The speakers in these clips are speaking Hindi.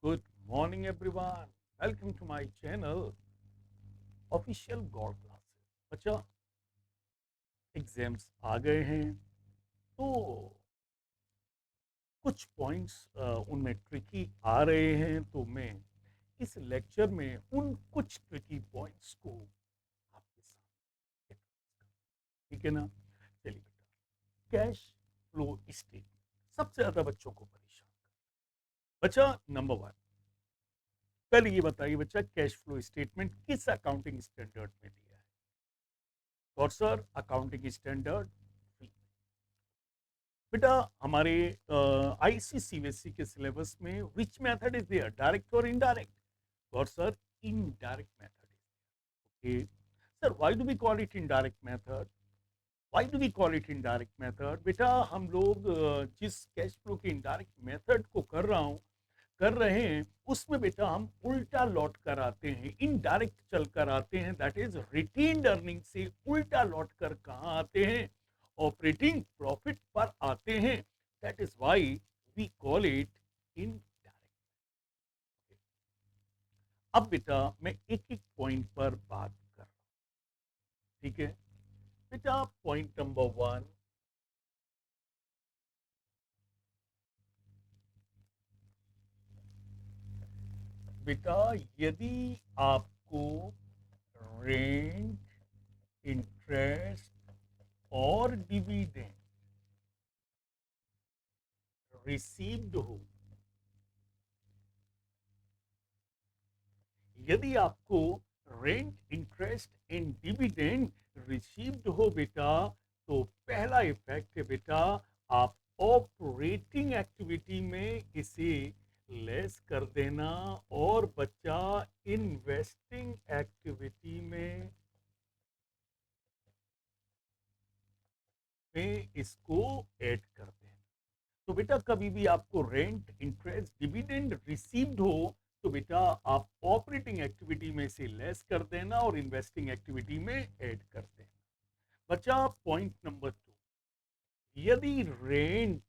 Good morning, everyone. Welcome to my channel, Official God Classes. अच्छा, एग्जाम्स आ गए हैं तो कुछ पॉइंट्स उनमें ट्रिकी आ रहे हैं, तो मैं इस लेक्चर में उन कुछ ट्रिकी पॉइंट्स को आपके साथ discuss करूंगा। ठीक है ना? चलिए बेटा, कैश फ्लो स्टेटमेंट सबसे ज्यादा बच्चों को परेशान कर। बच्चा नंबर वन, पहले ये बताइए बच्चा, कैश फ्लो स्टेटमेंट किस अकाउंटिंग स्टैंडर्ड में दिया है? और सर, अकाउंटिंग स्टैंडर्ड बेटा हमारे आईसीसीबीएसई के सिलेबस में which method is there, direct और इनडायरेक्ट? और sir, indirect method is. Okay sir, why do we call it indirect method? Why do we call it indirect method? बेटा हम लोग जिस कैश फ्लो के इनडायरेक्ट मेथड को कर रहे हैं, उसमें बेटा हम उल्टा लौट कर आते हैं, इनडायरेक्ट चल कर आते हैं, दैट इज रिटेन्ड अर्निंग से उल्टा लौट कर कहाँ आते हैं? ऑपरेटिंग प्रॉफिट पर आते हैं। That is why we call it indirect. अब बेटा मैं एक एक पॉइंट पर बात कर रहा हूं। ठीक है बेटा, पॉइंट नंबर वन, बेटा यदि आपको रेंट, इंटरेस्ट और डिविडेंड रिसीव्ड हो, यदि आपको rent, interest and dividend received हो बेटा, तो पहला इफेक्ट है बेटा, आप ऑपरेटिंग एक्टिविटी में इसे लेस कर देना, और बच्चा इन्वेस्टिंग एक्टिविटी में इसको ऐड कर देना। तो बेटा कभी भी आपको रेंट, इंटरेस्ट, डिविडेंड रिसीव्ड हो, तो बेटा आप ऑपरेटिंग एक्टिविटी में से लेस कर देना और इन्वेस्टिंग एक्टिविटी में ऐड कर देना। बच्चा पॉइंट नंबर टू, यदि रेंट,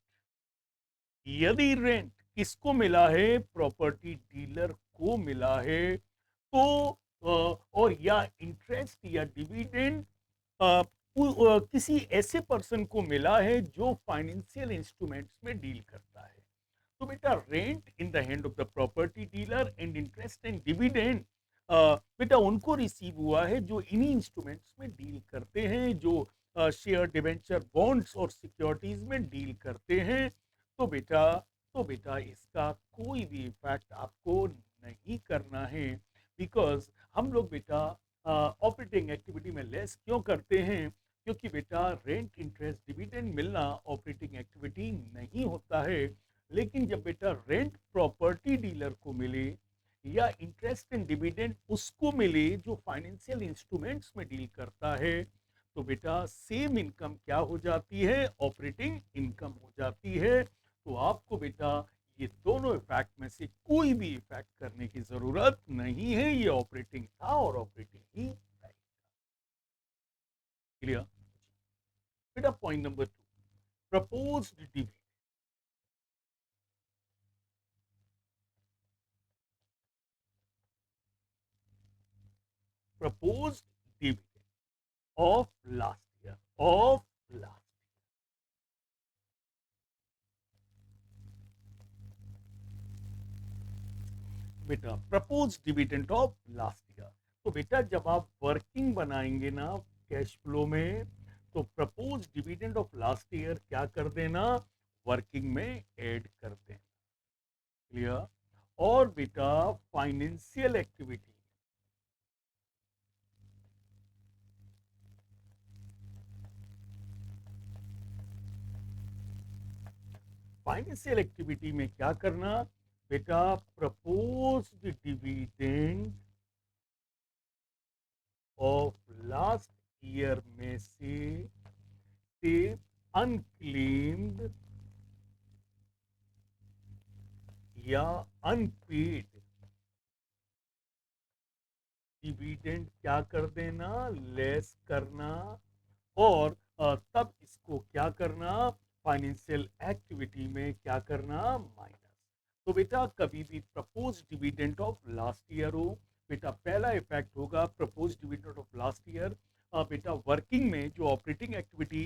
यदि रेंट किसको मिला है? प्रॉपर्टी डीलर को मिला है। तो और या इंटरेस्ट या डिविडेंड किसी ऐसे पर्सन को मिला है जो फाइनेंशियल इंस्ट्रूमेंट्स में डील करता है। तो बेटा rent in the hand of the property dealer and interest and dividend बेटा उनको रिसीव हुआ है जो इन्हीं इंस्ट्रूमेंट्स में डील करते हैं, जो शेयर, डिवेंचर, बॉन्ड्स और सिक्योरिटीज में डील करते हैं। तो बेटा इसका कोई भी इफेक्ट आपको नहीं करना है, बिकॉज हम लोग बेटा ऑपरेटिंग एक्टिविटी में लेस क्यों करते हैं? क्योंकि बेटा रेंट, इंटरेस्ट, डिविडेंड मिलना ऑपरेटिंग एक्टिविटी नहीं होता है। लेकिन जब बेटा रेंट प्रॉपर्टी डीलर को मिले, या इंटरेस्ट एंड डिविडेंड उसको मिले जो फाइनेंशियल इंस्ट्रूमेंट्स में डील करता है, तो बेटा सेम इनकम क्या हो जाती है? ऑपरेटिंग इनकम हो जाती है। तो आपको बेटा ये दोनों इफेक्ट में से कोई भी इफेक्ट करने की जरूरत नहीं है, ये ऑपरेटिंग था और ऑपरेटिंग ही रहेगा। क्लियर? बेटा point number two, proposed dividend. Proposed dividend of last year, of last बेटा propose dividend of last year. तो बेटा जब आप वर्किंग बनाएंगे ना कैश फ्लो में, तो propose dividend of last year क्या कर देना? वर्किंग में ऐड कर देना। क्लियर? और बेटा फाइनेंशियल एक्टिविटी, फाइनेंशियल एक्टिविटी में क्या करना? बेटा propose dividend of last year में से अनक्लेम्ड या अनपेड डिविडेंड क्या कर देना? लेस करना। और तब इसको क्या करना? फाइनेंशियल एक्टिविटी में क्या करना? माइनस। तो बेटा कभी भी propose dividend of last year हो, बेटा पहला इफेक्ट होगा propose dividend of last year. बेटा वर्किंग में जो ऑपरेटिंग एक्टिविटी,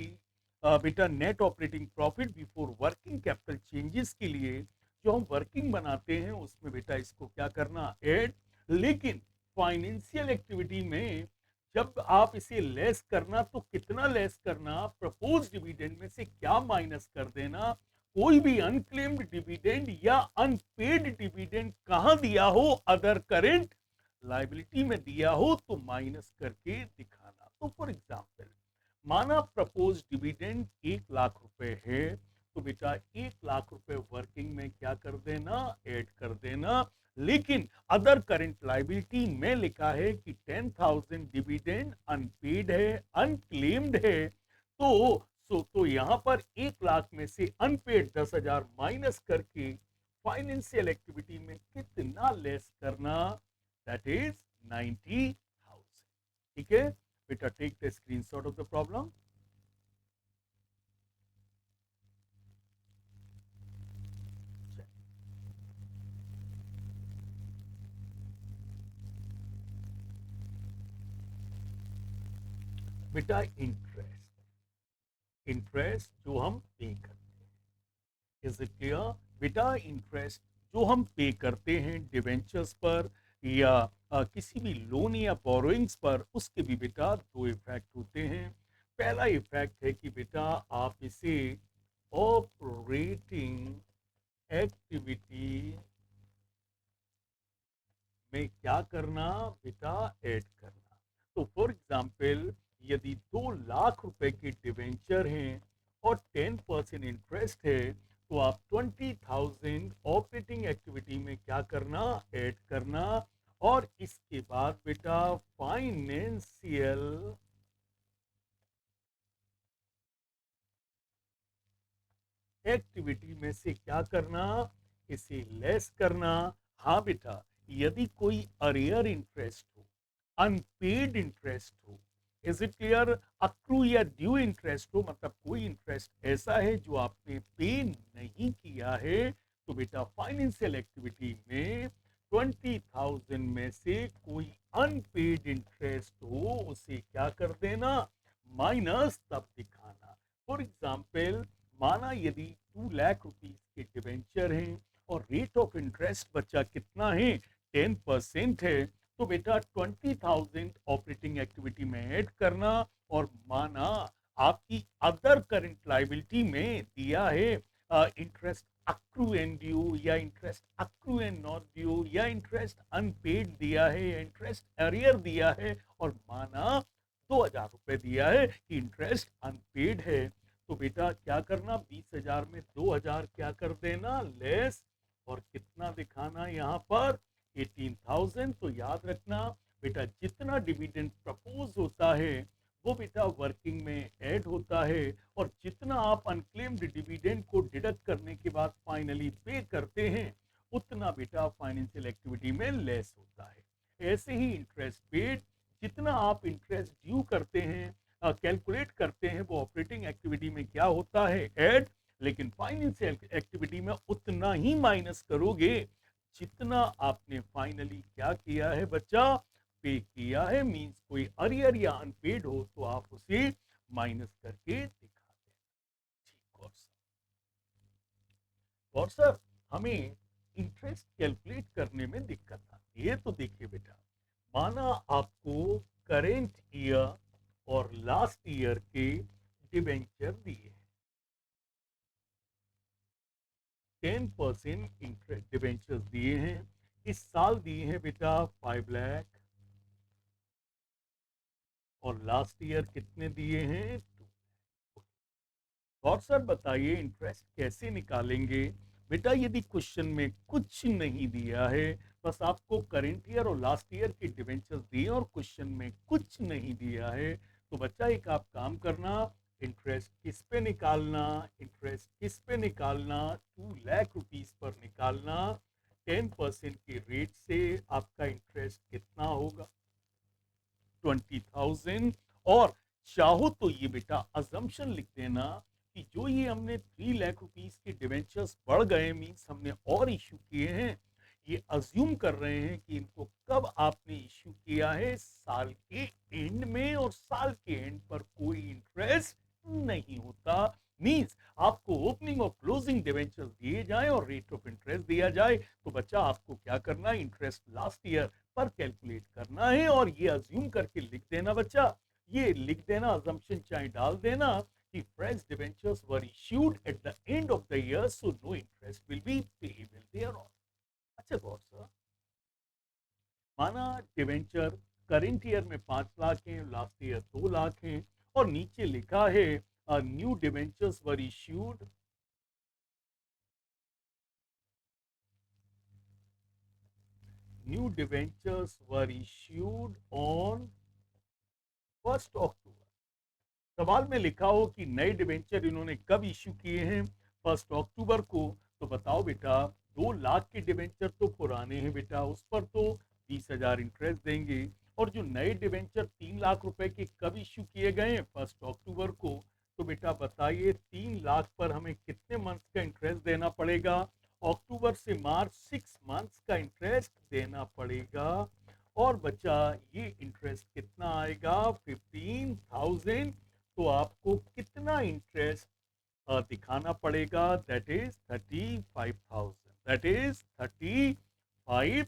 बेटा net operating profit before working capital changes के लिए जो हम वर्किंग बनाते हैं उसमें बेटा इसको क्या करना, ऐड। लेकिन फाइनेंशियल एक्टिविटी में जब आप इसे लेस करना तो कितना लेस करना, प्रपोज डिविडेंड में से क्या माइनस कर देना, कोई भी अनक्लेम्ड डिविडेंड या अनपेड डिविडेंड कहां दिया हो, अदर करेंट लाइबिलिटी में दिया हो तो माइनस करके दिखाना। तो फॉर एग्जांपल माना प्रपोज डिविडेंड 1 लाख रुपए है, तो बेटा 1 लाख रुपए वर्किंग में क्या कर देना, ऐड कर देना। लेकिन अदर करंट लाइबिलिटी में लिखा है कि 10,000 डिविडेंड अनपेड है, अनक्लेम्ड है। तो यहां पर 1 लाख में से अनपेड 10,000 माइनस करके फाइनेंशियल एक्टिविटी में कितना लेस करना, दैट इज 90,000। ठीक है बेटा, take the screenshot of the problem. बेटा इंटरेस्ट जो हम पे करते हैं, इज इट क्लियर बेटा? इंटरेस्ट जो हम पे करते हैं डिवेंचर्स पर या किसी भी लोन या बोरोइंग्स पर, उसके भी बेटा दो इफेक्ट होते हैं। पहला इफेक्ट है कि बेटा आप इसे ऑपरेटिंग एक्टिविटी में क्या करना, बेटा ऐड करना। तो फॉर एग्जाम्पल यदि 2 लाख रुपए के डिवेंचर हैं और 10% इंटरेस्ट है, तो आप 20,000 ऑपरेटिंग एक्टिविटी में क्या करना, ऐड करना। और इसके बाद बेटा फाइनेंशियल एक्टिविटी में से क्या करना, इसे लेस करना। हाँ बेटा, यदि कोई अरियर इंटरेस्ट हो, अनपेड इंटरेस्ट हो, इज इट क्लियर, अक्रू या ड्यू इंटरेस्ट हो, मतलब कोई इंटरेस्ट ऐसा है जो आपने पे नहीं किया है, तो बेटा फाइनेंशियल एक्टिविटी में 20,000 में से कोई अनपेड इंटरेस्ट हो उसे क्या कर देना, माइनस तब दिखाना। फॉर एग्जाम्पल माना यदि 2 लाख रुपीज के डिवेंचर हैं और रेट ऑफ इंटरेस्ट बच्चा कितना है, 10% है, तो बेटा 20,000 ऑपरेटिंग एक्टिविटी में ऐड करना। और माना आपकी अदर करंट लाइबिलिटी में दिया है इंटरेस्ट अक्रू एंड ड्यू या interest accrue and not due या इंटरेस्ट अनपेड दिया है या इंटरेस्ट अरियर दिया है, और माना 2,000 रुपए दिया है कि इंटरेस्ट अनपेड है, तो बेटा क्या करना, 20,000 में 2,000 क्या कर देना, लेस। और कितना दिखाना यहाँ पर, 18,000। तो याद रखना बेटा जितना डिविडेंड प्रपोज होता है वो बेटा वर्किंग में ऐड होता है, और जितना आप अनक्लेम्ड डिविडेंड को डिडक्ट करने के बाद फाइनली पे करते हैं उतना बेटा फाइनेंशियल एक्टिविटी में लेस होता है। ऐसे ही इंटरेस्ट पेड, जितना आप इंटरेस्ट ड्यू करते हैं, कैलकुलेट करते हैं, वो ऑपरेटिंग एक्टिविटी में क्या होता है, ऐड। लेकिन फाइनेंशियल एक्टिविटी में उतना ही माइनस करोगे जितना आपने फाइनली क्या किया है बच्चा, पे किया है। मींस कोई अरियर या अनपेड हो तो आप उसे माइनस करके दिखा दें। ठीक और सर हमें इंटरेस्ट कैलकुलेट करने में दिक्कत आती है, तो देखिए बेटा माना आपको करेंट ईयर और लास्ट ईयर के डिबेंचर दिए, 10% इंटरेस्ट डिबेंचर दिए हैं, इस साल दिए हैं बेटा 5 लाख, और लास्ट ईयर कितने दिए हैं, 2। और सर बताइए इंटरेस्ट कैसे निकालेंगे। बेटा यदि क्वेश्चन में कुछ नहीं दिया है, बस आपको करेंट ईयर और लास्ट ईयर के डिवेंचर्स दिए और क्वेश्चन में कुछ नहीं दिया है, तो बच्चा एक आप काम करना, इंटरेस्ट किस पे निकालना, इंटरेस्ट किस पे निकालना, 2 लाख रुपीज पर निकालना। 10% के रेट से आपका इंटरेस्ट कितना होगा, 20,000। और चाहो तो ये बेटा अजम्पशन लिख देना कि जो ये हमने 3 लाख रुपीस के डिवेंचर्स बढ़ गए, मीन्स हमने और इश्यू किए हैं, ये अज्यूम कर रहे हैं कि इनको कब आपने इश्यू किया है, साल के एंड में, और साल के एंड पर कोई इंटरेस्ट नहीं होता। मीन्स आपको ओपनिंग और क्लोजिंग डिवेंचर्स दिए जाए और रेट ऑफ इंटरेस्ट दिया जाए, तो बच्चा आपको क्या करना है, इंटरेस्ट लास्ट ईयर पर कैलकुलेट करना है और ये अज्यूम करके लिख देना बच्चा, ये लिख देना, अजम्पशन चाहे डाल देना कि fresh debentures were issued at the end of the year, so no interest will be payable thereon. अच्छा गौर सर, माना डिवेंचर करेंट ईयर में 5 लाख हैं, लास्ट ईयर 2 लाख हैं, और नीचे लिखा है new debentures were issued, new debentures were issued on 1 अक्टूबर। सवाल में लिखा हो कि नए डिवेंचर इन्होंने कब इश्यू किए हैं, 1 अक्टूबर को, तो बताओ बेटा 2 लाख के डिवेंचर तो पुराने हैं बेटा, उस पर तो 20,000 इंटरेस्ट देंगे, और जो नए डिवेंचर 3 लाख रुपए के कब इश्यू किए गए हैं, 1 अक्टूबर को, तो बेटा बताइए 3 लाख पर हमें कितने मंथ्स का इंटरेस्ट देना पड़ेगा, अक्टूबर से मार्च 6 मंथ्स का इंटरेस्ट देना पड़ेगा, और बच्चा ये इंटरेस्ट कितना आएगा, 15,000। तो आपको कितना इंटरेस्ट दिखाना पड़ेगा, दैट इज 35,000, दैट इज 35,000।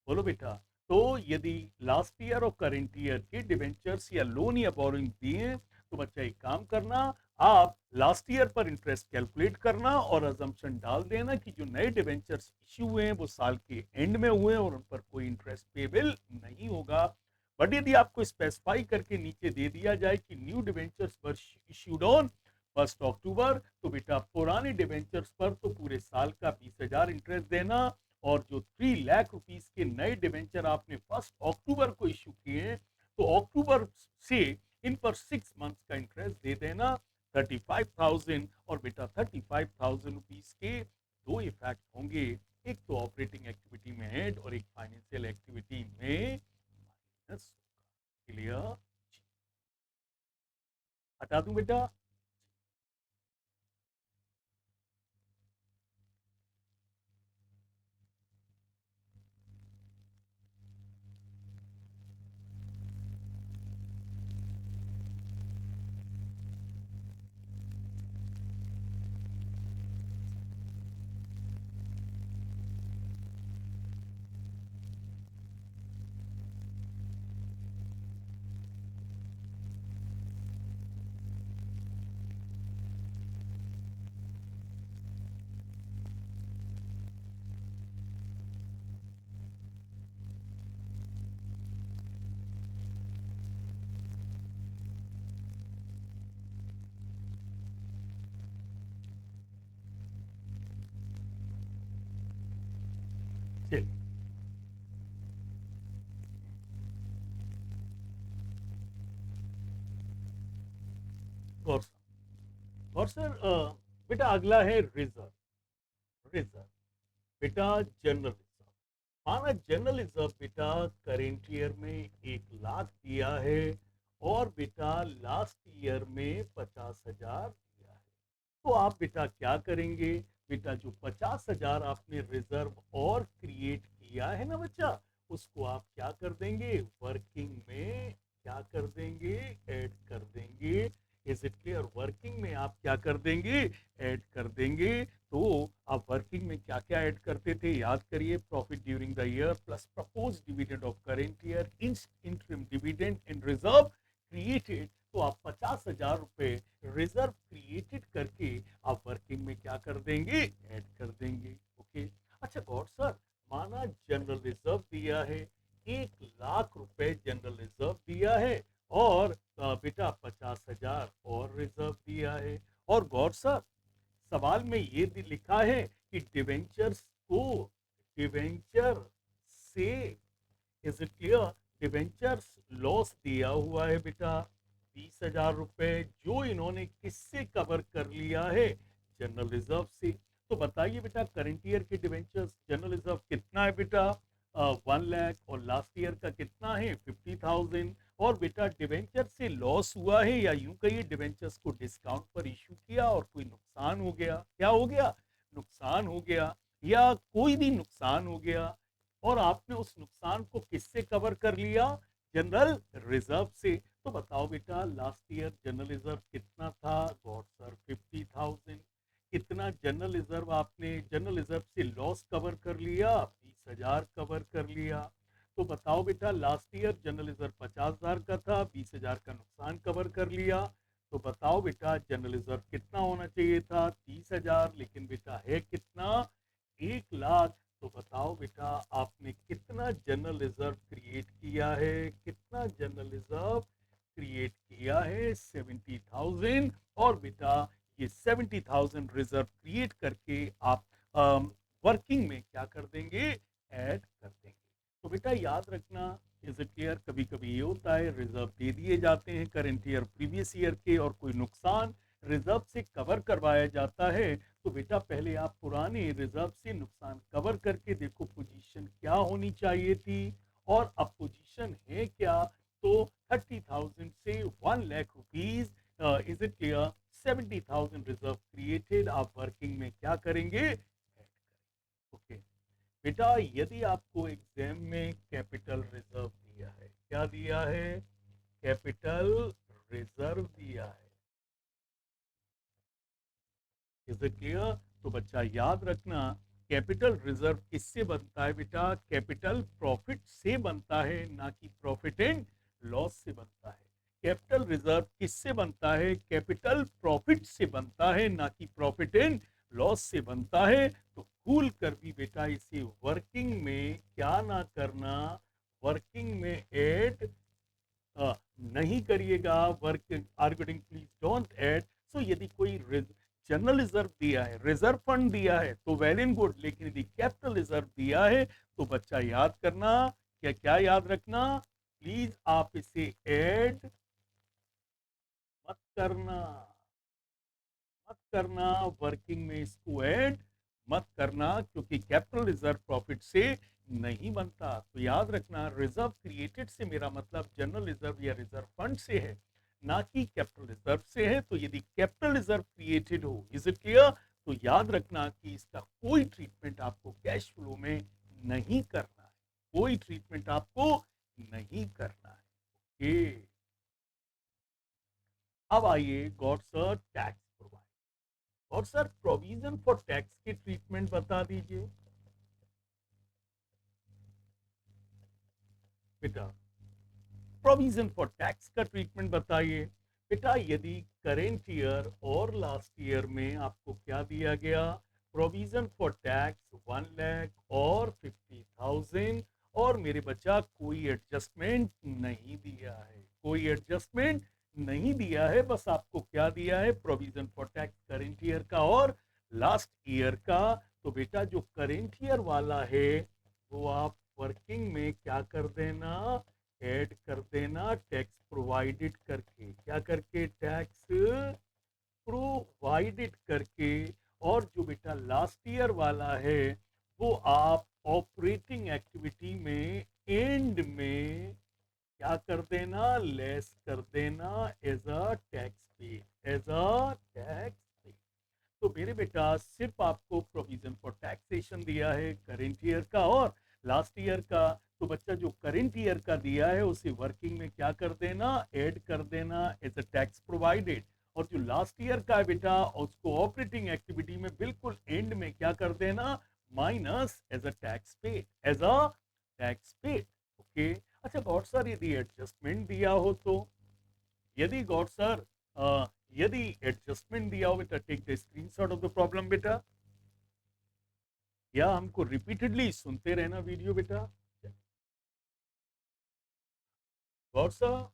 बोलो बेटा, तो यदि लास्ट ईयर और करंट ईयर के डिवेंचर्स या लोन या बोरिंग दिए, तो बच्चा एक काम करना, आप लास्ट ईयर पर इंटरेस्ट कैलकुलेट करना और अजम्पशन डाल देना कि जो नए डिवेंचर्स इश्यू हुए हैं वो साल के एंड में हुए हैं और उन पर कोई इंटरेस्ट पेबल नहीं होगा। बट यदि आपको स्पेसिफाई करके नीचे दे दिया जाए कि new debentures were issued on 1 अक्टूबर, तो बेटा पुराने डिवेंचर्स पर तो पूरे साल का 20,000 इंटरेस्ट देना, और जो 3 लाख रुपीस के नए डिवेंचर आपने 1 अक्टूबर को इश्यू किए हैं, तो अक्टूबर से इन पर 6 मंथ्स का इंटरेस्ट दे देना 35,000, और बेटा 35,000 रुपीस के दो इफेक्ट होंगे, एक तो ऑपरेटिंग एक्टिविटी में ऐड और एक फाइनेंशियल एक्टिविटी में माइनस। क्लियर? हटा दूं बेटा? चलिए गौर सर, गौर सर, बेटा अगला है रिजर्व। रिजर्व बेटा जनरल रिजर्व, माना जनरल रिजर्व बेटा करेंट ईयर में 1 लाख दिया है, और बेटा लास्ट ईयर में 50,000 दिया है, तो आप बेटा क्या करेंगे, बेटा जो 50,000 आपने रिजर्व और क्रिएट किया है ना बच्चा, उसको आप क्या कर देंगे, वर्किंग में क्या कर देंगे, ऐड कर देंगे। Is it clear? वर्किंग में आप क्या कर देंगे, ऐड कर देंगे। तो आप वर्किंग में क्या क्या ऐड करते थे, याद करिए, profit during the year plus propose dividend of current year, interim dividend and reserve created. तो आप 50,000 रुपए रिजर्व क्रिएटेड करके आप वर्किंग में क्या कर देंगे, ऐड कर देंगे। ओके। अच्छा गॉड सर, माना जनरल रिजर्व दिया है, 1 लाख रुपए जनरल रिजर्व दिया है, और बेटा 50,000 और रिजर्व दिया है, और गौर सर सवाल में ये लिखा है कि डिवेंचर्स को, डिवेंचर से, is it clear, debentures loss दिया हुआ है बेटा 20,000 रुपए, जो इन्होंने किससे कवर कर लिया है, जनरल रिजर्व से। तो बताइए बेटा करंट ईयर के डिवेंचर्स जनरल रिजर्व कितना है बेटा, 1 लाख और लास्ट ईयर का कितना है 50,000। और बेटा डिवेंचर से लॉस हुआ है या यूं कहिए डिवेंचर्स को डिस्काउंट पर इशू किया और कोई नुकसान हो गया, क्या हो गया, नुकसान हो गया, या कोई भी नुकसान हो गया और आपने उस नुकसान को किससे कवर कर लिया, जनरल रिजर्व से। तो बताओ बेटा लास्ट ईयर जनरल रिजर्व कितना था, गॉड सर 50,000। कितना जनरल रिजर्व आपने जनरल रिजर्व से लॉस कवर कर लिया, 20,000 कवर कर लिया। तो बताओ बेटा लास्ट ईयर जनरल रिजर्व 50,000 का था, 20,000 का नुकसान कवर कर लिया। तो बताओ बेटा जनरल रिजर्व कितना होना चाहिए था, 30,000, लेकिन बेटा है कितना, 1 लाख। तो बताओ बेटा आपने कितना जनरल रिजर्व क्रिएट किया है, कितना जनरल रिजर्व क्रिएट किया है, 70,000। और बेटा ये 70,000 रिजर्व क्रिएट करके आप वर्किंग में क्या कर देंगे, ऐड कर देंगे। तो बेटा याद रखना, इज इट क्लियर, कभी कभी ये होता है रिजर्व दे दिए जाते हैं करंट ईयर प्रीवियस ईयर के और कोई नुकसान रिजर्व से कवर करवाया जाता है। तो बेटा पहले आप पुराने रिजर्व से नुकसान कवर करके देखो पोजीशन क्या होनी चाहिए थी, और अब पोजीशन है क्या, तो 30,000 से 1 lakh rupees, is it clear, 70,000 reserve created, आप वर्किंग में क्या करेंगे, ओके। बेटा यदि आपको एग्जाम में कैपिटल रिजर्व दिया है, क्या दिया है, कैपिटल रिजर्व दिया है, इज इट क्लियर। तो बच्चा याद रखना कैपिटल रिजर्व किससे बनता है बेटा, कैपिटल प्रॉफिट से बनता है, ना कि प्रॉफिट एंड लॉस से बनता है। कैपिटल रिजर्व किससे बनता है, कैपिटल प्रॉफिट से बनता है, ना कि प्रॉफिट एंड लॉस से बनता है। तो भूल कर भी बेटा इसे वर्किंग में क्या ना करना, वर्किंग में ऐड नहीं करिएगा, work arguing please don't add. So यदि कोई जनरल रिजर्व दिया है, रिजर्व फंड दिया है तो वेल एंड गुड, लेकिन यदि कैपिटल रिजर्व दिया है तो बच्चा याद करना, क्या क्या याद रखना, प्लीज आप इसे ऐड मत करना, मत करना, वर्किंग में इसको ऐड मत करना, क्योंकि कैपिटल रिजर्व प्रॉफिट से नहीं बनता। तो याद रखना रिजर्व क्रिएटेड से मेरा मतलब जनरल रिजर्व या रिजर्व फंड से है, ना कि कैपिटल रिजर्व से है। तो यदि कैपिटल रिजर्व क्रिएटेड हो, इज इट क्लियर, तो याद रखना कि इसका कोई ट्रीटमेंट आपको कैश फ्लो में नहीं करना है, कोई ट्रीटमेंट आपको नहीं करना है, ओके। अब आइए गॉड सर टैक्स प्रोवाइड, और सर प्रोविजन फॉर टैक्स की ट्रीटमेंट बता दीजिए बेटा, प्रोविजन फॉर टैक्स का ट्रीटमेंट बताइए बेटा। यदि करेंट ईयर और लास्ट ईयर में आपको क्या दिया गया, प्रोविजन फॉर टैक्स 1 लाख और 50,000, और मेरे बच्चा कोई एडजस्टमेंट नहीं दिया है, कोई एडजस्टमेंट नहीं दिया है, बस आपको क्या दिया है, provision for tax current year का और लास्ट ईयर का। तो बेटा जो करेंट ईयर वाला है वो आप वर्किंग में क्या कर देना, ऐड कर देना टैक्स प्रोवाइडेड करके, क्या करके, टैक्स प्रोवाइडेड करके। और जो बेटा लास्ट ईयर वाला है वो आप ऑपरेटिंग एक्टिविटी में एंड में क्या कर देना, लेस कर देना एज अ टैक्स पे, एज अ टैक्स पे। तो मेरे बेटा सिर्फ आपको प्रोविजन फॉर टैक्सेशन दिया है करेंट ईयर का और लास्ट ईयर का। तो बच्चा जो करेंट ईयर का दिया है उसे वर्किंग में क्या कर देना, ऐड कर देना एज अ टैक्स प्रोवाइडेड। और जो लास्ट ईयर का है बेटा उसको ऑपरेटिंग एक्टिविटी में बिल्कुल एंड में क्या कर देना, minus as a tax paid, as a tax paid, okay. अच्छा गॉड सर यदि एडजस्टमेंट दिया हो तो, यदि गॉड सर यदि एडजस्टमेंट दिया हो बेटा, take the screenshot of the problem बेटा, या हमको रिपीटेडली सुनते रहना वीडियो बेटा, गॉड सर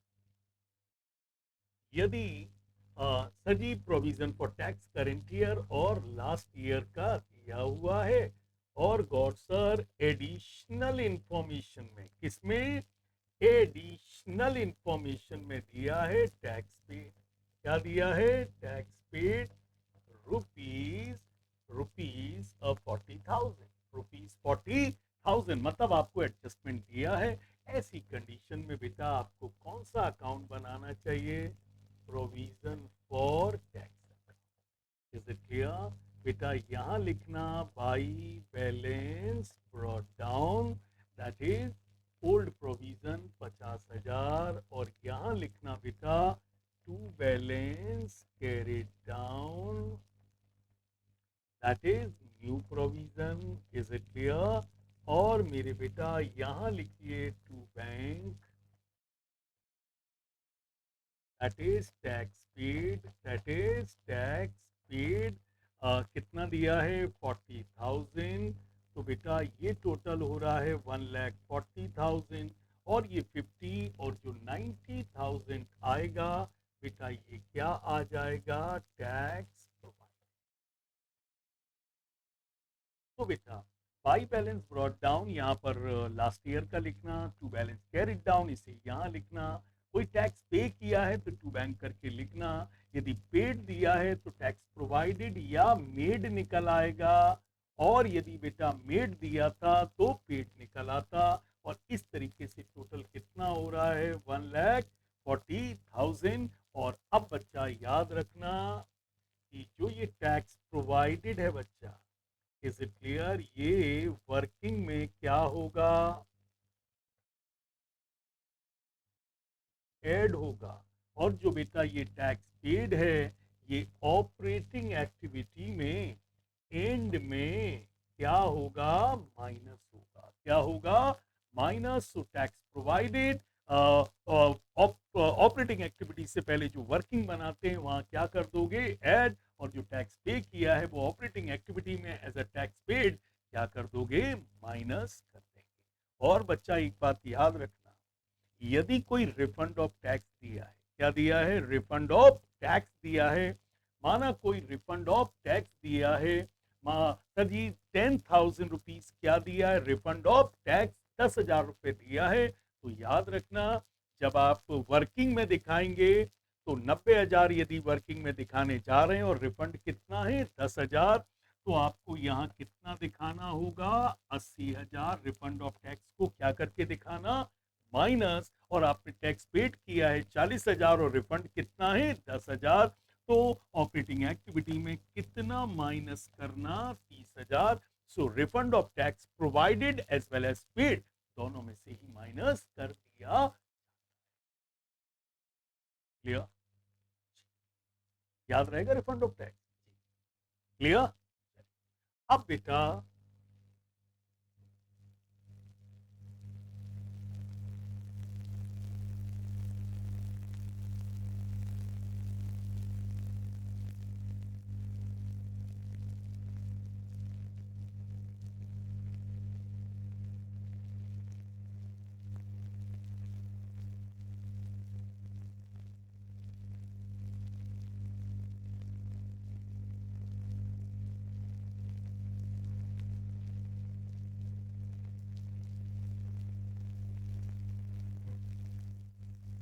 यदि sir ji provision for tax current year और लास्ट ईयर का दिया हुआ है, और गॉड सर एडिशनल इंफॉर्मेशन में, किसमें, एडिशनल इंफॉर्मेशन में दिया है टैक्स पे, क्या दिया है, tax paid rupees, rupees 40,000, rupees 40 40,000 मतलब आपको एडजस्टमेंट दिया है। ऐसी कंडीशन में बेटा आपको कौन सा अकाउंट बनाना चाहिए? Provision for tax. Is it clear? बेटा यहाँ लिखना by balance brought down, that is old provision 50,000, और यहाँ लिखना बेटा to balance carried down, that is new provision. Is it clear? और मेरे बेटा यहाँ लिखिए to bank, that is tax paid, that is tax paid. कितना दिया है? 40,000। तो बेटा ये टोटल हो रहा है 1,40,000, और ये 50 और जो 90,000 आएगा बेटा ये क्या आ जाएगा? Tax provide. तो बेटा बाई बैलेंस ब्रॉट डाउन यहाँ पर लास्ट ईयर का लिखना, टू बैलेंस कैरिड डाउन इसे यहाँ लिखना, कोई टैक्स पे किया है तो टू बैंक करके लिखना, यदि पेड दिया है तो टैक्स प्रोवाइडेड या मेड निकल आएगा, और यदि बेटा मेड दिया था तो पेड निकल आता। और इस तरीके से टोटल कितना हो रहा है? 1,40,000। और अब बच्चा याद रखना कि जो ये टैक्स प्रोवाइडेड है बच्चा, इज इट क्लियर, ये वर्किंग में क्या होगा? ऐड होगा। और जो बेटा ये टैक्स पेड है ये ऑपरेटिंग एक्टिविटी में एंड में क्या होगा? माइनस होगा। क्या होगा? Minus. So tax provided, operating activity से पहले जो वर्किंग बनाते हैं वहां क्या कर दोगे? ऐड। और जो टैक्स पे किया है वो ऑपरेटिंग एक्टिविटी में एज अ टैक्स पेड क्या कर दोगे? माइनस कर देंगे। और बच्चा एक बात याद रखना, यदि कोई रिफंड ऑफ टैक्स दिया है, क्या दिया है? रिफंड ऑफ टैक्स दिया है। माना कोई रिफंड ऑफ टैक्स दिया है, सर जी 10,000 रुपीज क्या दिया है? रिफंड ऑफ टैक्स 10,000 रुपये दिया है। तो याद रखना जब आप वर्किंग में दिखाएंगे तो 90,000 यदि वर्किंग में दिखाने जा रहे हैं और रिफंड कितना है? 10,000, तो आपको यहाँ कितना दिखाना होगा? 80,000 रिफंड ऑफ टैक्स को क्या करके दिखाना? माइनस। और आपने टैक्स पेड किया है 40,000 और रिफंड कितना है? 10,000। तो ऑपरेटिंग एक्टिविटी में कितना माइनस करना? 30,000। So refund of tax provided as well as paid दोनों में से ही माइनस कर दिया। क्लियर? याद रहेगा रिफंड ऑफ टैक्स? क्लियर? अब बेटा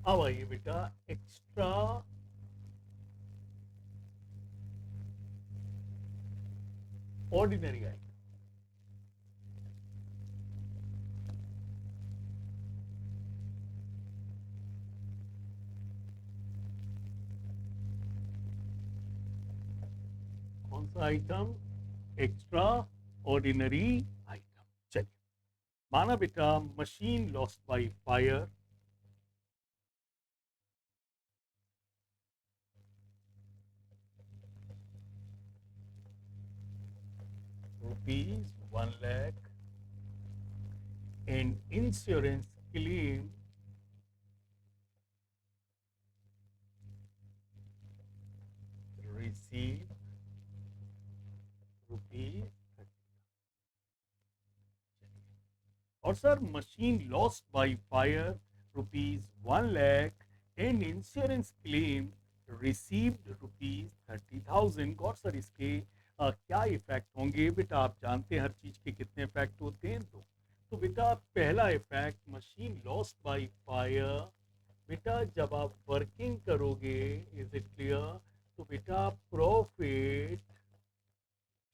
अब आइए बेटा एक्स्ट्रा ऑर्डिनरी आइटम। कौन सा आइटम? Extra ordinary item. चलिए, माना बेटा machine lost by fire, rupees 1 lakh, and insurance claim received rupees 30। और sir machine lost by fire ₹1 lakh and insurance claim received ₹30,000। और सर इसके क्या इफेक्ट होंगे? बेटा आप जानते हैं हर चीज के कितने इफेक्ट होते हैं। तो बेटा पहला effect machine lost by fire, बेटा जब आप वर्किंग करोगे, इज इट क्लियर, तो बेटा प्रॉफिट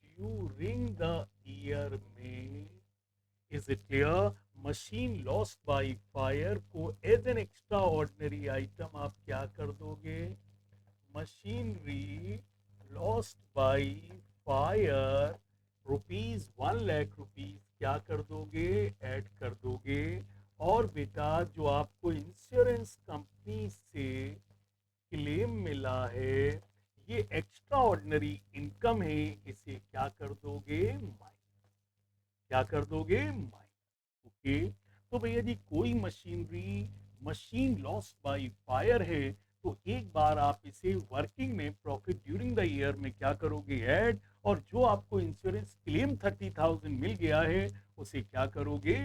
ड्यूरिंग द ईयर में is it clear? Machine lost by fire को as an extraordinary item आप क्या कर दोगे? मशीनरी लॉस्ट बाय फायर ₹1,00,000 क्या कर दोगे? ऐड कर दोगे। और बेटा जो आपको इंश्योरेंस कंपनी से क्लेम मिला है, ये एक्स्ट्रा ऑर्डिनरी इनकम है, इसे क्या कर दोगे? क्या कर दोगे? माइनस। ओके। तो भैया जी कोई machinery machine lost by fire है, तो एक बार आप इसे वर्किंग में प्रॉफिट ड्यूरिंग द ईयर में क्या करोगे? ऐड। और जो आपको इंश्योरेंस क्लेम 30,000 मिल गया है, उसे क्या करोगे?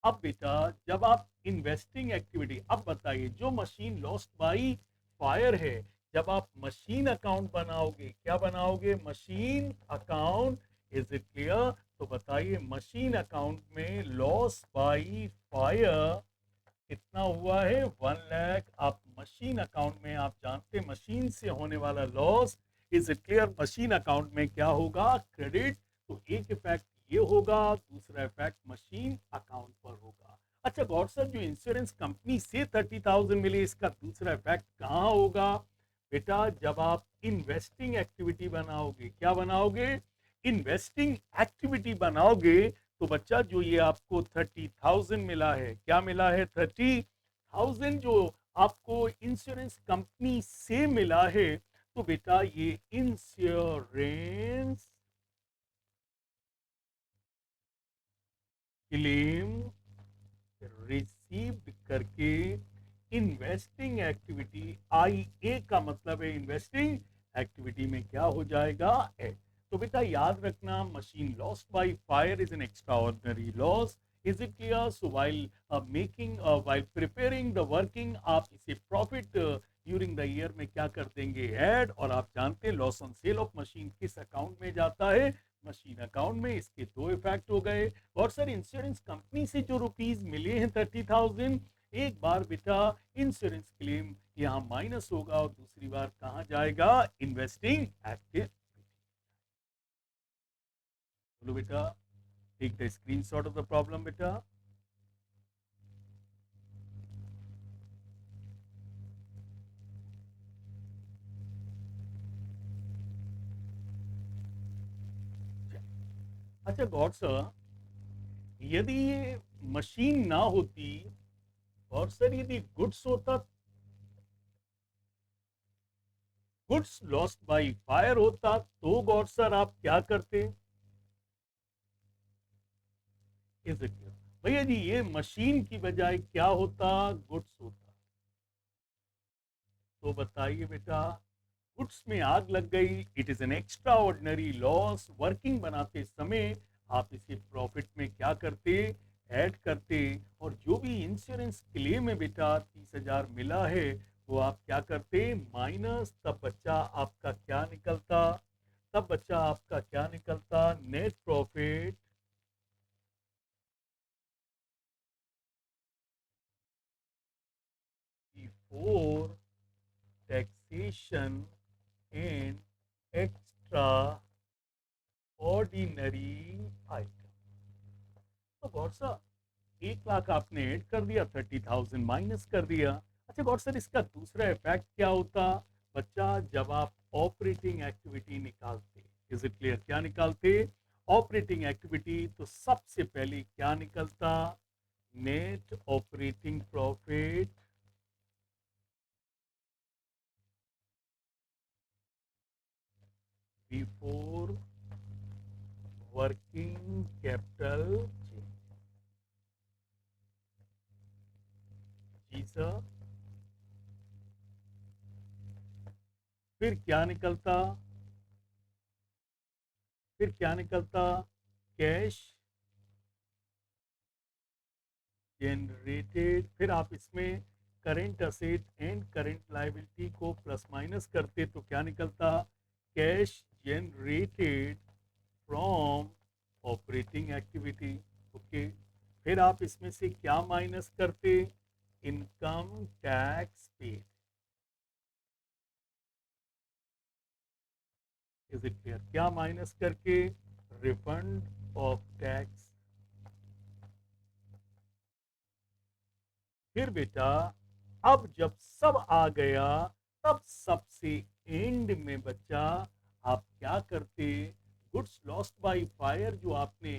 अब बेटा जब आप इन्वेस्टिंग एक्टिविटी, अब बताइए जो मशीन लॉस्ट बाई फायर है, जब आप मशीन अकाउंट बनाओगे, क्या बनाओगे? Machine account. Is it clear? तो बताइए मशीन अकाउंट में लॉस बाई फायर कितना हुआ है? 1,00,000। आप मशीन अकाउंट में आप जानते मशीन से होने वाला loss. Is it clear? Machine account में क्या होगा? क्रेडिट। तो एक इफेक्ट ये होगा, दूसरा इफेक्ट मशीन अकाउंट पर होगा। अच्छा गौर सर, जो इंश्योरेंस कंपनी से 30,000 मिले, इसका दूसरा इफेक्ट कहाँ होगा? बेटा जब आप इन्वेस्टिंग एक्टिविटी बनाओगे, क्या बनाओगे? इन्वेस्टिंग एक्टिविटी बनाओगे, तो बच्चा जो ये आपको 30,000 मिला है, क्या मिला है? 30,000 जो आपको इंश्योरेंस कंपनी से मिला है, तो बेटा ये इंश्योरेंस क्लेम रिसीव्ड करके इन्वेस्टिंग एक्टिविटी, आई ए का मतलब है इन्वेस्टिंग एक्टिविटी में क्या हो जाएगा? एड। तो बेटा याद रखना machine lost by fire is an extra ordinary loss. Is it clear? So while making while preparing the working, आप इसे प्रॉफिट ड्यूरिंग द ईयर में क्या कर देंगे? ऐड। और आप जानते हैं loss on sale of machine किस अकाउंट में जाता है? मशीन अकाउंट में। इसके दो इफेक्ट हो गए। और सर इंश्योरेंस कंपनी से जो रुपीज मिले हैं 30,000, एक बार बेटा इंश्योरेंस क्लेम यहाँ माइनस होगा, और दूसरी बार कहाँ जाएगा? Investing active. बोलो बेटा, take the screenshot of the problem बेटा। अच्छा गॉड सर, यदि ये मशीन ना होती, और सर यदि गुड्स होता, गुड्स लॉस्ट बाय फायर होता, तो गॉड सर आप क्या करते? Is it? भैया जी ये मशीन की बजाय क्या होता? गुड्स होता। तो बताइए बेटा, गुड्स में आग लग गई, it is an extra ordinary loss. Working बनाते समय आप इसे प्रॉफिट में क्या करते? ऐड करते। और जो भी इंश्योरेंस क्लेम में बेटा 30,000 मिला है, वो आप क्या करते? माइनस। तब बच्चा आपका क्या निकलता? तब बच्चा आपका क्या निकलता? Net profit before taxation and extra ordinary item. तो गौर साहब 1,00,000 आपने ऐड कर दिया, 30,000 माइनस कर दिया। अच्छा गौर सर, इसका दूसरा इफेक्ट क्या होता? बच्चा जब आप ऑपरेटिंग एक्टिविटी निकालते, इज इट क्लियर? क्या निकालते? ऑपरेटिंग एक्टिविटी, तो सबसे पहले क्या निकलता? Net operating profit before working capital change. जी सर। फिर क्या निकलता? फिर क्या निकलता? Cash generated. फिर आप इसमें current asset and current liability को प्लस माइनस करते, तो क्या निकलता? Cash generated from operating activity. Okay. फिर आप इसमें से क्या माइनस करते? Income tax paid. Is it clear? क्या माइनस करके? रिफंड ऑफ टैक्स फिर बेटा अब जब सब आ गया, तब सबसे एंड में बच्चा आप क्या करते? गुड्स लॉस्ट बाय फायर जो आपने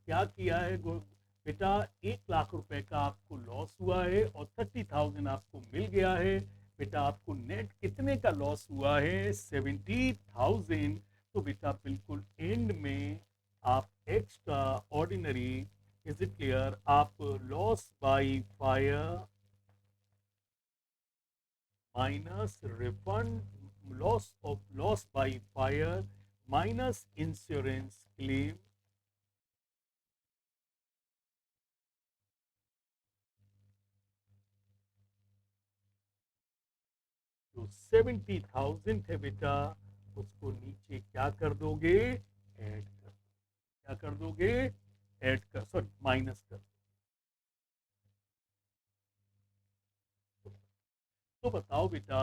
क्या किया है बेटा, 1 लाख रुपए का आपको लॉस हुआ है और 30,000 आपको मिल गया है। बेटा आपको नेट कितने का लॉस हुआ है? 70,000। तो बेटा बिल्कुल एंड में आप extraordinary, is it clear, आप loss by fire minus refund, loss by fire minus insurance claim, जो 70,000 है बेटा, उसको नीचे क्या कर दोगे? ऐड कर, क्या कर दोगे? ऐड कर, सॉरी माइनस कर। तो बताओ बेटा,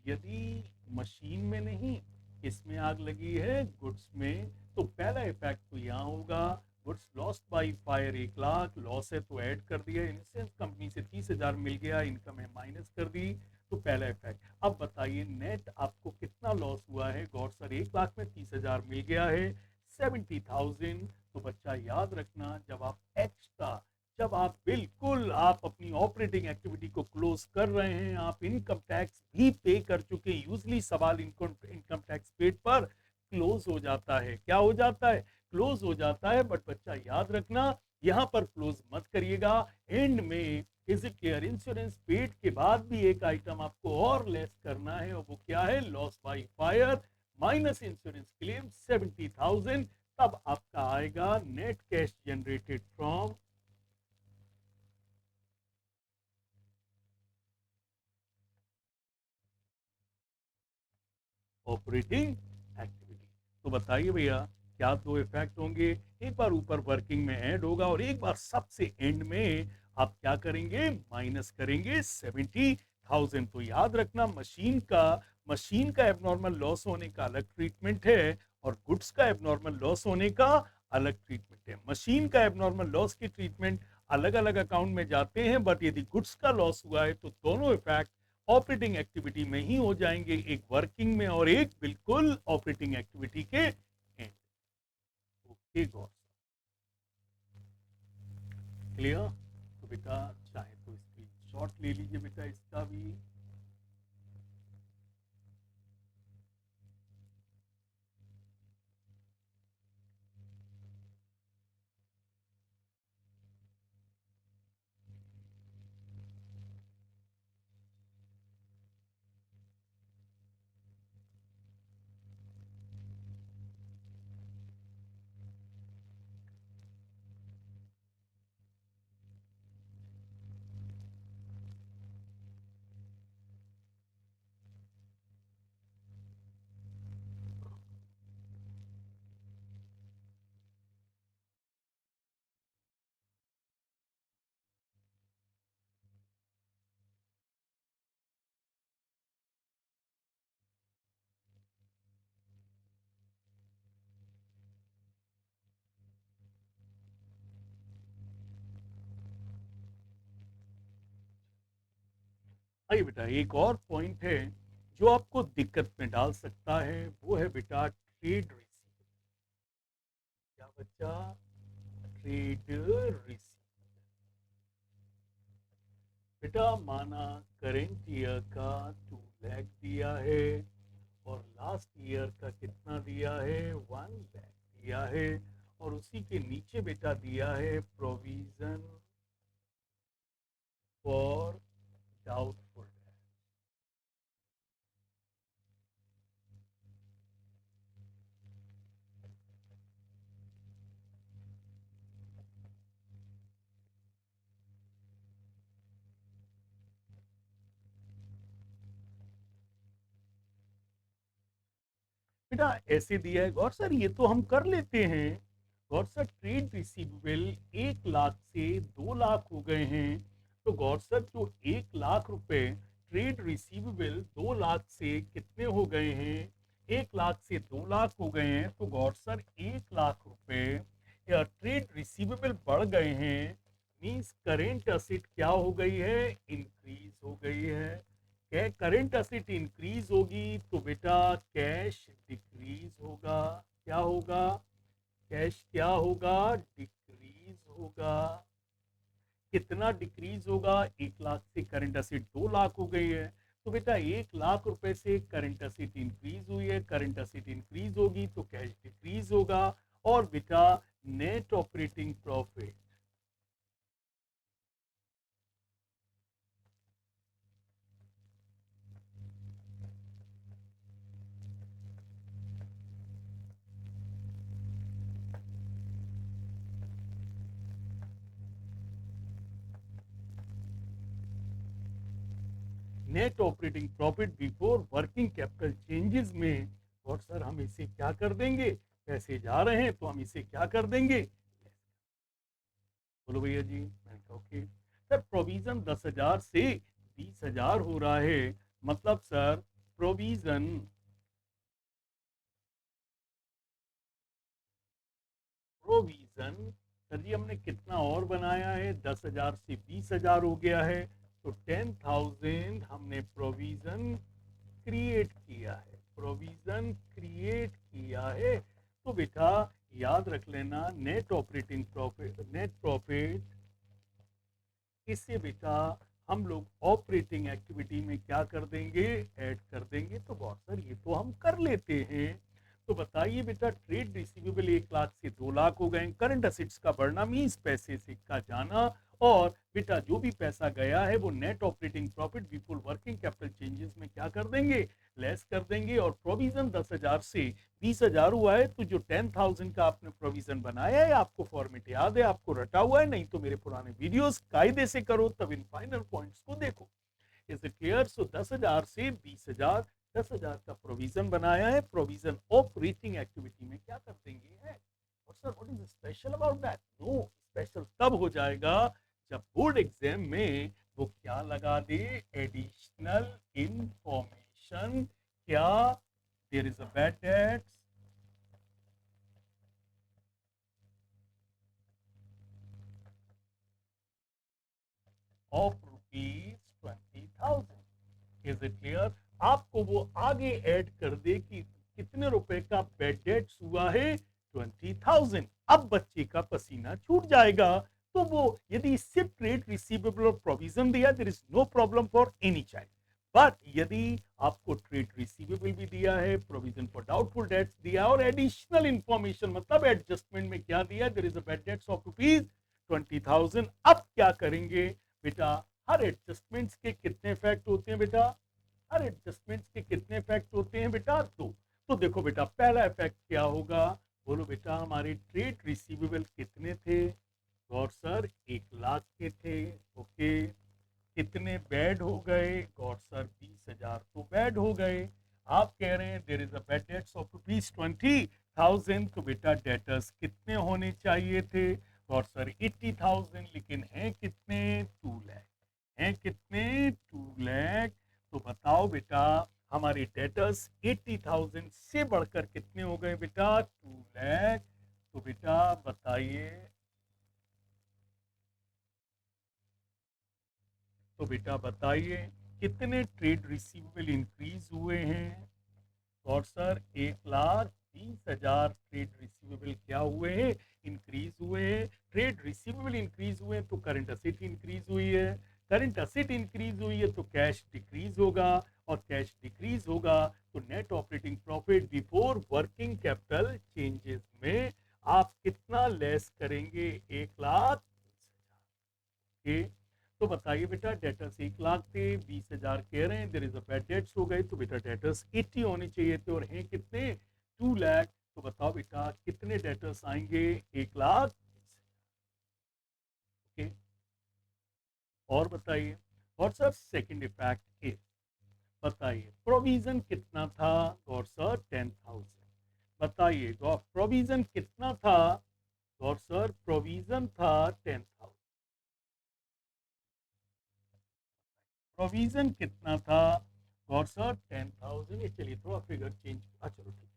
यदि मशीन में नहीं, किसमें आग लगी है? गुड्स में। तो पहला इफेक्ट तो यहाँ होगा, goods lost by fire 1 lakh, loss है तो ऐड कर दिया, इंश्योरेंस कंपनी से 30,000 मिल गया, इनकम है माइनस कर दी। तो पहला इफेक्ट। अब बताइए नेट आपको कितना लॉस हुआ है? गौर सर 1 लाख में 30,000 मिल गया है, 70,000। तो बच्चा याद रखना, जब आप बिल्कुल आप अपनी ऑपरेटिंग एक्टिविटी को क्लोज कर रहे हैं, आप इनकम टैक्स भी पे कर चुके, यूजली सवाल इनकम इनकम टैक्स पेड पर क्लोज हो जाता है। क्या हो जाता है? क्लोज हो जाता है। बट बच्चा याद रखना, यहां पर क्लोज मत करिएगा, एंड में is it clear, insurance paid के बाद भी एक आइटम आपको और लेस करना है, और वो क्या है? Loss by fire minus insurance claim 70,000। तब आपका आएगा net cash generated from operating activity. तो बताइए भैया, क्या दो इफेक्ट होंगे? एक बार ऊपर वर्किंग में ऐड होगा, और एक बार सबसे एंड में आप क्या करेंगे? माइनस करेंगे 70,000। तो याद रखना, मशीन का एबनॉर्मल लॉस होने का अलग ट्रीटमेंट है, और गुड्स का एबनॉर्मल लॉस होने का अलग ट्रीटमेंट है। मशीन का एबनॉर्मल लॉस की ट्रीटमेंट अलग अलग अकाउंट में जाते हैं, बट यदि गुड्स का लॉस हुआ है तो दोनों इफेक्ट ऑपरेटिंग एक्टिविटी में ही हो जाएंगे, एक वर्किंग में और एक बिल्कुल ऑपरेटिंग एक्टिविटी के एंड। Okay God, clear? तो बेटा चाहे तो स्क्रीन शॉट ले लीजिए बेटा इसका भी। आइए बेटा, एक और पॉइंट है जो आपको दिक्कत में डाल सकता है, वो है बेटा ट्रेड रिसीव। क्या बच्चा? Trade receive. बेटा माना करेंट ईयर का 2 लाख दिया है, और लास्ट ईयर का कितना दिया है? 1 लाख दिया है, और उसी के नीचे बेटा दिया है प्रोविजन फॉर डाउटफुल। बेटा ऐसे दिया है गौर सर, ये तो हम कर लेते हैं। गौर सर ट्रेड रिसीवेबल 1 लाख से 2 लाख हो गए हैं, तो गौर सर जो 1 लाख रुपए ट्रेड रिसीवेबल 2 लाख से कितने हो गए हैं? 1 लाख से 2 लाख हो गए हैं। तो गौर सर 1 लाख रुपए ट्रेड रिसीवेबल बढ़ गए हैं, मीन्स करेंट असेट क्या हो गई है, इंक्रीज हो गई है। करेंट असेट इंक्रीज होगी तो बेटा कैश डिक्रीज होगा। क्या होगा, कैश क्या होगा, डिक्रीज होगा। कितना डिक्रीज होगा, 1 लाख से करंट असेट 2 लाख हो गई है। तो बेटा 1 लाख रुपए से करंट असेट इंक्रीज हुई है, करंट असेट इंक्रीज होगी तो कैश डिक्रीज होगा। और बेटा net operating profit, net operating profit before working capital changes में, और सर हम इसे क्या कर देंगे, पैसे जा रहे हैं तो हम इसे क्या कर देंगे। बोलो भैया जी, मैंने कहा ओके। सर प्रोविजन 10,000 से 20,000 हो रहा है, मतलब सर प्रोविजन, प्रोविजन सर जी हमने कितना और बनाया है, 10,000 से 20,000 हो गया है, तो 10,000 हमने प्रोविजन क्रिएट किया है, प्रोविजन क्रिएट किया है। तो बेटा याद रख लेना, net operating profit, net profit, इससे बेटा हम लोग ऑपरेटिंग एक्टिविटी में क्या कर देंगे, ऐड कर देंगे। तो बहुत सर ये तो हम कर लेते हैं। तो बताइए बेटा ट्रेड रिसीवेबल 1 लाख से 2 लाख हो गए, करंट असेट्स का बढ़ना मीन्स पैसे से का जाना, और बेटा जो भी पैसा गया है वो net operating profit before working capital changes में क्या कर देंगे, लेस कर देंगे। और प्रोविजन 10,000 से 20,000 हुआ है, तो जो 10,000 का आपने प्रोविजन बनाया है, आपको फॉर्मेट याद है, आपको रटा हुआ है, नहीं तो मेरे पुराने वीडियोस कायदे से करो, तब इन फाइनल पॉइंट्स को देखो। Is it clear. सो 10,000 से 20,000, 10,000 का प्रोविजन बनाया है, प्रोविजन ऑपरेटिंग एक्टिविटी में क्या कर देंगे है। और sir what is special about that, no special तब हो जाएगा जब बोर्ड एग्जाम में वो क्या लगा दे, एडिशनल इंफॉर्मेशन। क्या, there is a bad debt of ₹20,000। Is it clear. आपको वो आगे ऐड कर दे कि कितने रुपए का बेड डेट्स हुआ है, 20,000। अब बच्चे का पसीना छूट जाएगा। तो वो यदि इससे ट्रेड रिसीवेबल और प्रोविजन दिया, there is no problem for any child. But यदि आपको ट्रेड रिसीवेबल भी दिया है, प्रोविजन फॉर डाउटफुल डेट्स दिया और एडिशनल इंफॉर्मेशन मतलब एडजस्टमेंट में क्या दिया, there is a bad debts of ₹20,000। अब क्या करेंगे बेटा, हर एडजस्टमेंट्स के कितने फैक्ट होते हैं बेटा, हर एडजस्टमेंट्स के कितने फैक्ट होते हैं बेटा, 2। तो देखो बेटा पहला इफेक्ट क्या होगा, बोलो बेटा हमारे ट्रेड रिसीवेबल कितने थे, गौर सर 1 लाख के थे, ओके। कितने बेड हो गए, गौर सर 20,000 तो बेड हो गए। आप कह रहे हैं there is a bad debts of ₹20,000, तो बेटा डेटर्स कितने होने चाहिए थे, गौर सर 80,000, लेकिन हैं कितने, 2 लाख। हैं कितने, 2 लाख। तो बताओ बेटा हमारे डेटर्स 80,000 से बढ़कर कितने हो गए बेटा, 2 लाख। तो बेटा बताइए, तो बेटा बताइए कितने ट्रेड रिसीवेबल इंक्रीज हुए हैं। और सर 1,20,000 ट्रेड रिसीवेबल क्या हुए हैं, इंक्रीज हुए हैं। ट्रेड रिसीवेबल इंक्रीज हुए हैं तो करंट असेट इंक्रीज हुई है, करंट असेट इंक्रीज हुई है तो कैश डिक्रीज होगा, और कैश डिक्रीज होगा तो net operating profit before working capital changes में आप कितना लेस करेंगे, 1,20,000 के। तो बताइए बेटा डेटर्स 1 लाख थे, 20,000 कह रहे हैं, there is a bad debts हो गए, तो बेटा डेटर्स 80 होने चाहिए थे और हैं कितने, 2 लाख। तो बताओ बेटा कितने डेटर्स आएंगे, 1 लाख। ओके, और बताइए। और सर सेकंड इफेक्ट इज, बताइए प्रोविजन कितना था, गौर सर 10,000। बताइए गौर प्रोविजन कितना था, गौर सर प्रोविजन था 10,000। प्रोविजन कितना था, गौर सर 10,000। ये चलिए थोड़ा फिगर चेंज, चलो ठीक है।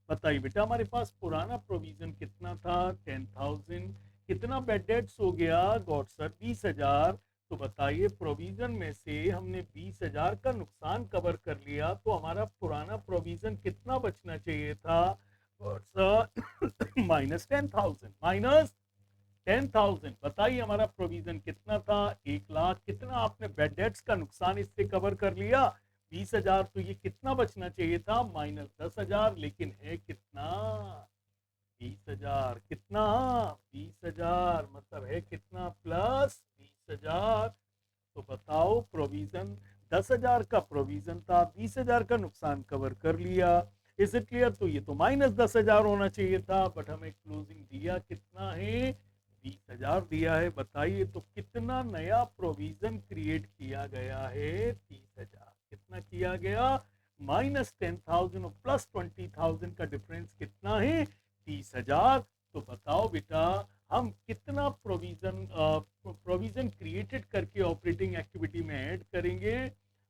बताइए बेटा हमारे पास पुराना प्रोविजन कितना था, 10,000। कितना बेड डेट्स हो गया गॉड सर 20,000। तो बताइए प्रोविजन में से हमने 20,000 का नुकसान कवर कर लिया, तो हमारा पुराना प्रोविजन कितना बचना चाहिए था गॉड सर? -10,000, -10,000। बताइए हमारा प्रोविजन कितना था? 1,00,000। कितना आपने बेड डेट्स का नुकसान इससे कवर कर लिया? 20,000। तो ये कितना बचना चाहिए था? -10,000। लेकिन है कितना? 20,000। कितना? 20,000। मतलब है कितना? +20,000। तो बताओ प्रोविजन 10,000 का प्रोविजन था, 20,000 का नुकसान कवर कर लिया। Is it clear? तो ये तो -10,000 होना चाहिए था, बट हमें क्लोजिंग दिया कितना है? 20,000 दिया है। बताइए तो कितना नया प्रोविजन क्रिएट किया गया है? 30,000। कितना किया गया? -10,000 और +20,000 का डिफरेंस कितना है? 30,000। तो बताओ बेटा हम कितना प्रोविजन क्रिएटेड करके ऑपरेटिंग एक्टिविटी में ऐड करेंगे?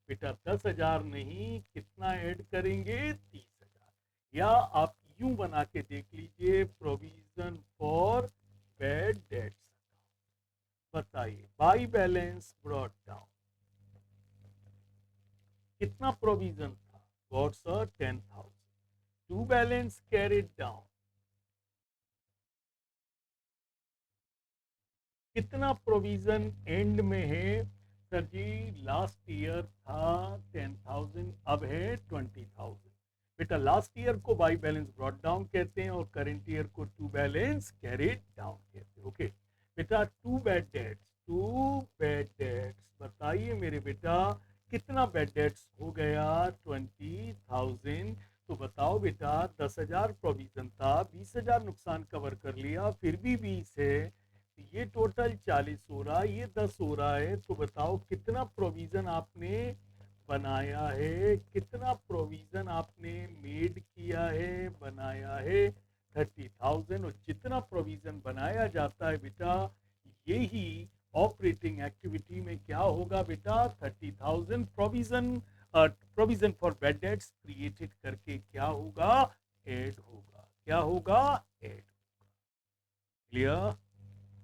बेटा 10,000 नहीं, कितना ऐड करेंगे? 30,000। या आप यूं बना के देख लीजिए, प्रोविजन फॉर बैड डेट्स। बताइए बाई बैलेंस ब्रॉट डाउन कितना प्रोविजन था गॉड sir? 10,000। To balance carried down कितना प्रोविजन एंड में है? सर जी लास्ट ईयर था 10,000, अब है 20,000। बेटा लास्ट ईयर को बाई बैलेंस ब्रॉट डाउन कहते हैं और करंट ईयर को टू बैलेंस कैरिड डाउन कहते हैं। ओके बेटा to bad debts, to bad debts. बताइए मेरे बेटा कितना बैड डेट्स हो गया? 20,000। तो बताओ बेटा 10,000 प्रोविजन था, 20,000 नुकसान कवर कर लिया, फिर भी 20 है। ये टोटल 40 हो रहा है, ये 10 हो रहा है। तो बताओ कितना प्रोविजन आपने बनाया है? कितना प्रोविजन आपने मेड किया है, बनाया है? 30,000। और जितना प्रोविजन बनाया जाता है बेटा, यही ऑपरेटिंग एक्टिविटी में क्या होगा बेटा? 30,000 provision, provision for bad dates created करके क्या होगा? ऐड होगा। क्या होगा? ऐड। क्लियर?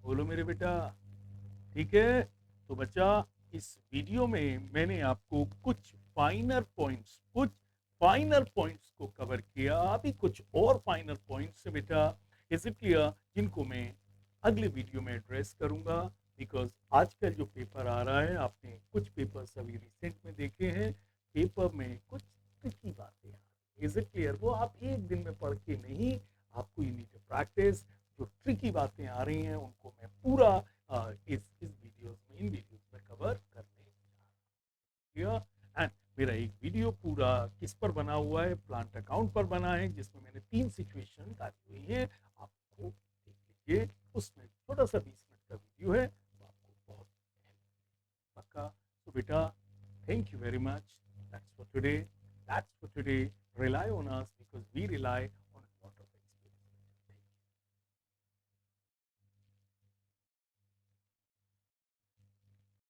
बोलो मेरे बेटा। ठीक है? तो बच्चा इस वीडियो में मैंने आपको कुछ फाइनर पॉइंट्स को कवर किया। अभी कुछ और फाइनर पॉइंट्स है बेटा, इज इट क्लियर, जिनको मैं अगले वीडियो में एड्रेस करूंगा। बिकॉज आजकल जो पेपर आ रहा है, आपने कुछ पेपर्स अभी रिसेंट में देखे हैं, पेपर में कुछ ट्रिकी बातें हैं। Is it clear? वो आप एक दिन में पढ़ के नहीं, आपको यू नीड टू प्रैक्टिस। जो ट्रिकी बातें आ रही हैं उनको मैं पूरा इस वीडियोस में, इन वीडियोस में कवर करने जा रहा हूं। एंड मेरा एक वीडियो पूरा किस पर बना हुआ है? प्लांट अकाउंट पर बना है, जिसमें मैंने 3 सिचुएशन डाली हुई है। आपको देख लीजिए, उसमें छोटा सा 20 मिनट का वीडियो है, तो आपको बहुत पक्का। तो बेटा thank you very much. That's for today. That's for today. Rely on us because we rely